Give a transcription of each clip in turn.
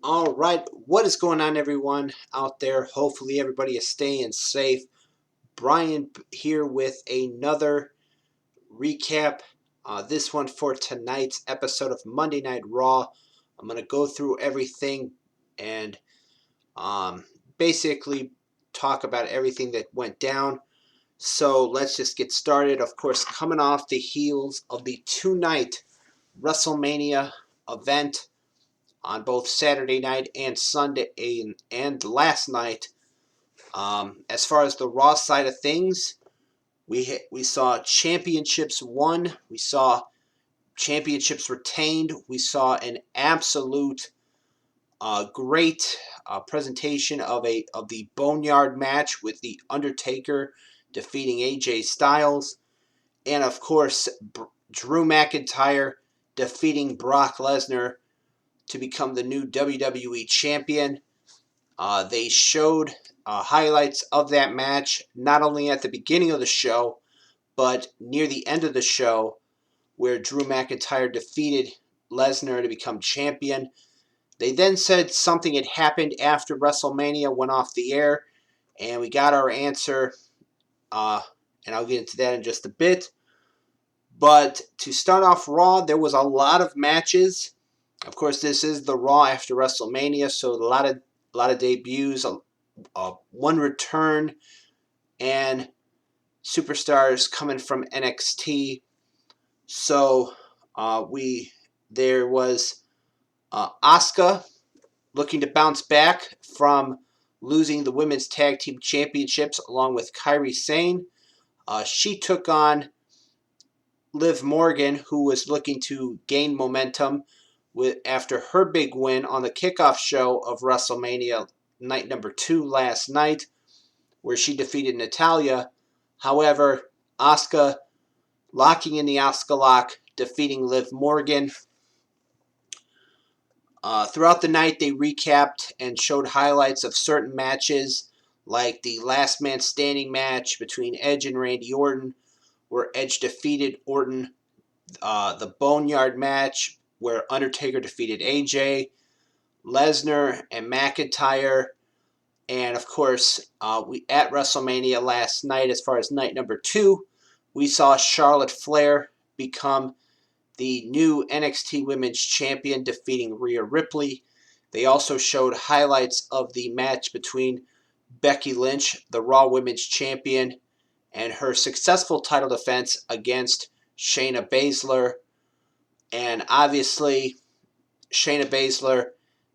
All right, what is going on, everyone out there? Hopefully, everybody is staying safe. Brian here with another recap. This one for tonight's episode of Monday Night Raw. I'm going to go through everything and basically talk about everything that went down. So let's just get started. Of course, coming off the heels of the two-night WrestleMania event on both Saturday night and Sunday and last night. As far as the Raw side of things, we saw championships won, we saw championships retained, we saw an absolute great presentation of the Boneyard match with the Undertaker defeating AJ Styles, and of course Drew McIntyre defeating Brock Lesnar to become the new WWE champion. They showed highlights of that match, not only at the beginning of the show, but near the end of the show, where Drew McIntyre defeated Lesnar to become champion. They then said something had happened after WrestleMania went off the air, and we got our answer, and I'll get into that in just a bit. But to start off Raw, there was a lot of matches. Of course, this is the Raw after WrestleMania, so a lot of debuts, one return, and superstars coming from NXT. So there was Asuka looking to bounce back from losing the women's tag team championships along with Kairi Sane. She took on Liv Morgan, who was looking to gain momentum after her big win on the kickoff show of WrestleMania night number 2 last night, where she defeated Natalya. However, Asuka locking in the Asuka lock, defeating Liv Morgan. Throughout the night, they recapped and showed highlights of certain matches, like the last man standing match between Edge and Randy Orton, where Edge defeated Orton, the Boneyard match, where Undertaker defeated AJ, Lesnar and McIntyre, and of course, we at WrestleMania last night, as far as night number 2, we saw Charlotte Flair become the new NXT Women's Champion, defeating Rhea Ripley. They also showed highlights of the match between Becky Lynch, the Raw Women's Champion, and her successful title defense against Shayna Baszler. And obviously, Shayna Baszler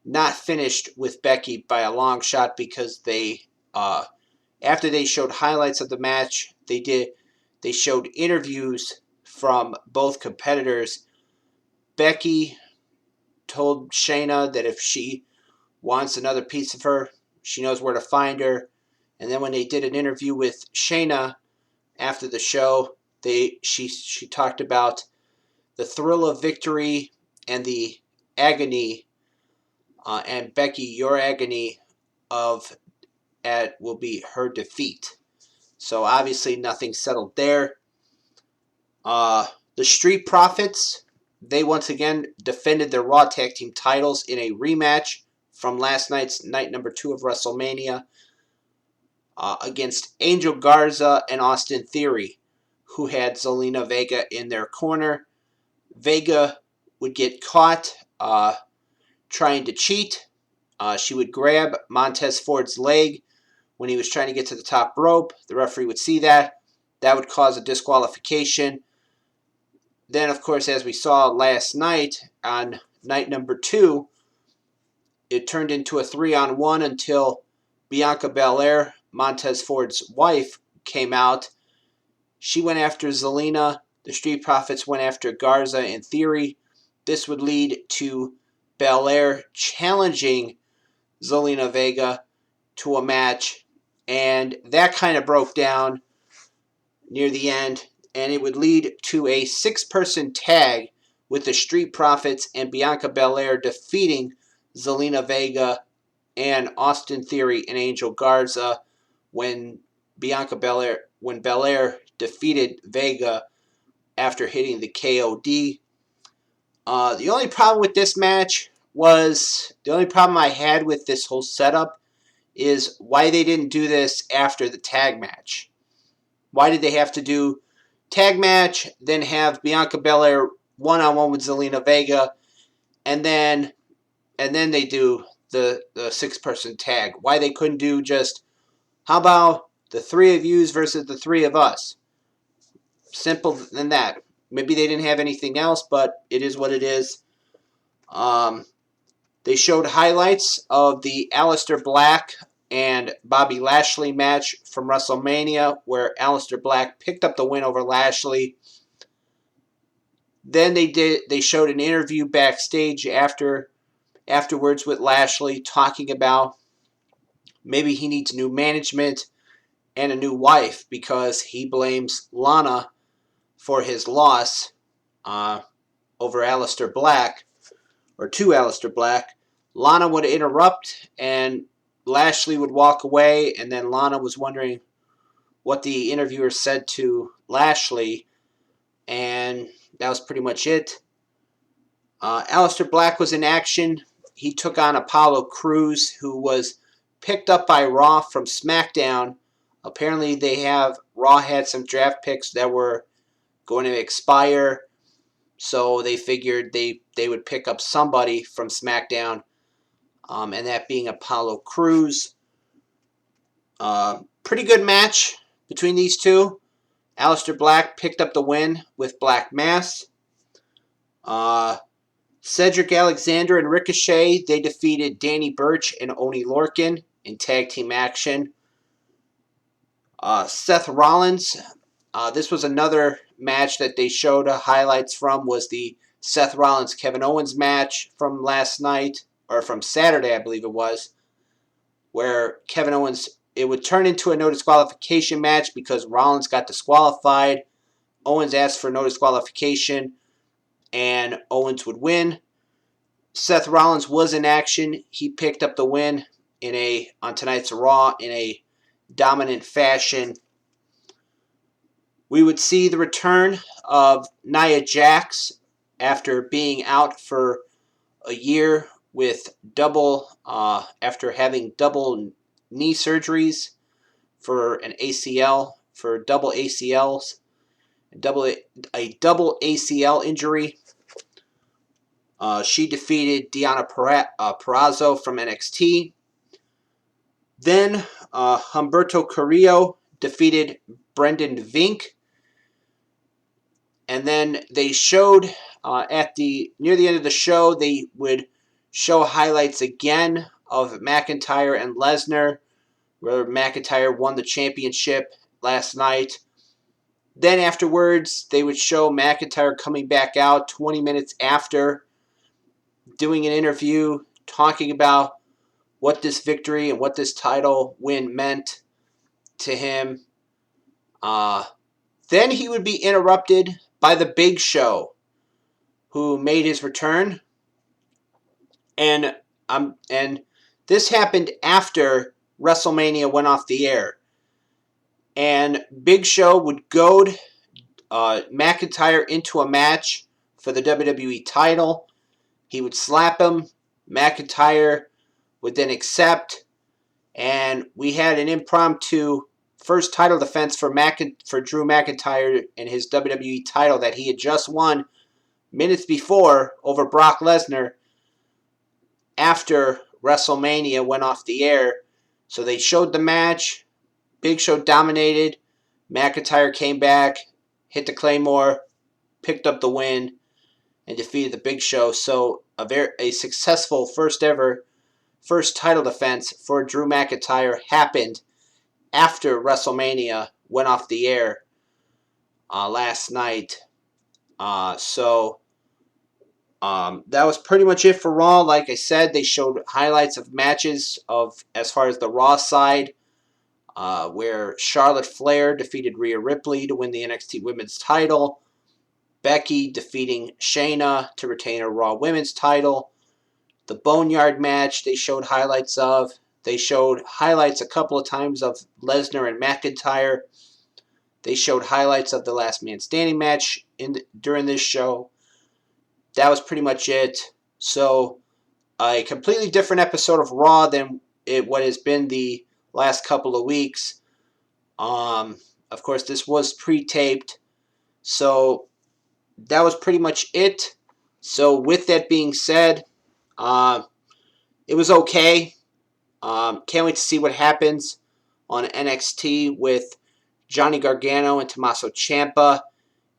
not finished with Becky by a long shot, because after they showed highlights of the match, they showed interviews from both competitors. Becky told Shayna that if she wants another piece of her, she knows where to find her. And then when they did an interview with Shayna after the show, she talked about the thrill of victory and the agony, and Becky, your agony will be her defeat. So obviously nothing settled there. The Street Profits, they once again defended their Raw Tag Team titles in a rematch from last night's night number 2 of WrestleMania, against Angel Garza and Austin Theory, who had Zelina Vega in their corner. Vega would get caught trying to cheat. She would grab Montez Ford's leg when he was trying to get to the top rope. The referee would see that. That would cause a disqualification. Then, of course, as we saw last night, on night number 2, it turned into a 3-on-1 until Bianca Belair, Montez Ford's wife, came out. She went after Zelina. The Street Profits went after Garza and Theory. This would lead to Belair challenging Zelina Vega to a match, and that kind of broke down near the end, and it would lead to a 6-person tag with the Street Profits and Bianca Belair defeating Zelina Vega and Austin Theory and Angel Garza when Belair defeated Vega after hitting the KOD. The only problem with this match only problem I had with this whole setup is why they didn't do this after the tag match. Why did they have to do tag match, then have Bianca Belair one-on-one with Zelina Vega, and then they do the 6-person tag? Why they couldn't do just, how about the 3 of yous versus the 3 of us? Simple than that. Maybe they didn't have anything else, but it is what it is. They showed highlights of the Aleister Black and Bobby Lashley match from WrestleMania, where Aleister Black picked up the win over Lashley. Then they showed an interview backstage afterwards with Lashley, talking about maybe he needs new management and a new wife because he blames Lana for his loss over Aleister Black, or to Aleister Black. Lana would interrupt and Lashley would walk away, and then Lana was wondering what the interviewer said to Lashley, and that was pretty much it. Aleister Black was in action. He took on Apollo Crews, who was picked up by Raw from SmackDown. Apparently Raw had some draft picks that were going to expire, so they figured they would pick up somebody from SmackDown, and that being Apollo Crews. Pretty good match between these two. Aleister Black picked up the win with Black Mass. Cedric Alexander and Ricochet, they defeated Danny Burch and Oney Lorcan in tag team action. Seth Rollins, this was another match that they showed highlights from, was the Seth Rollins-Kevin Owens match from last night, or from Saturday, I believe it was, where Kevin Owens, it would turn into a no disqualification match because Rollins got disqualified. Owens asked for no disqualification, and Owens would win. Seth Rollins was in action. He picked up the win on tonight's Raw in a dominant fashion. We would see the return of Nia Jax after being out for a year with after having double knee surgeries for an ACL, for double ACLs, a double ACL injury. She defeated Deonna Purrazzo from NXT. Then Humberto Carrillo defeated Brendan Vink. And then they showed near the end of the show, they would show highlights again of McIntyre and Lesnar, where McIntyre won the championship last night. Then afterwards, they would show McIntyre coming back out 20 minutes after, doing an interview, talking about what this victory and what this title win meant to him. Then he would be interrupted by the Big Show, who made his return. And this happened after WrestleMania went off the air. And Big Show would goad McIntyre into a match for the WWE title. He would slap him. McIntyre would then accept. And we had an impromptu first title defense for Drew McIntyre and his WWE title that he had just won minutes before over Brock Lesnar after WrestleMania went off the air. So they showed the match. Big Show dominated. McIntyre came back, hit the Claymore, picked up the win, and defeated the Big Show. So a successful first title defense for Drew McIntyre happened after WrestleMania went off the air last night. So that was pretty much it for Raw. Like I said, they showed highlights of matches as far as the Raw side, where Charlotte Flair defeated Rhea Ripley to win the NXT Women's title. Becky defeating Shayna to retain her Raw Women's title. The Boneyard match they showed highlights of. They showed highlights a couple of times of Lesnar and McIntyre. They showed highlights of the Last Man Standing match during this show. That was pretty much it. So a completely different episode of Raw than what has been the last couple of weeks. Of course, this was pre-taped, so that was pretty much it. So with that being said, it was okay. Can't wait to see what happens on NXT with Johnny Gargano and Tommaso Ciampa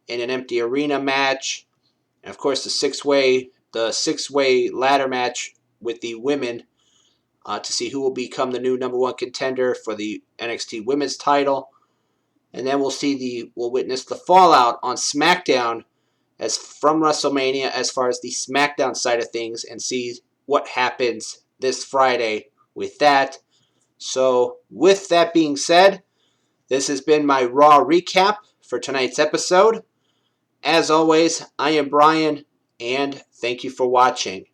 in an empty arena match, and of course the six-way ladder match with the women to see who will become the new number one contender for the NXT Women's title, and then we'll witness the fallout on SmackDown as from WrestleMania as far as the SmackDown side of things, and see what happens this Friday with that. So with that being said, this has been my Raw recap for tonight's episode. As always, I am Brian, and thank you for watching.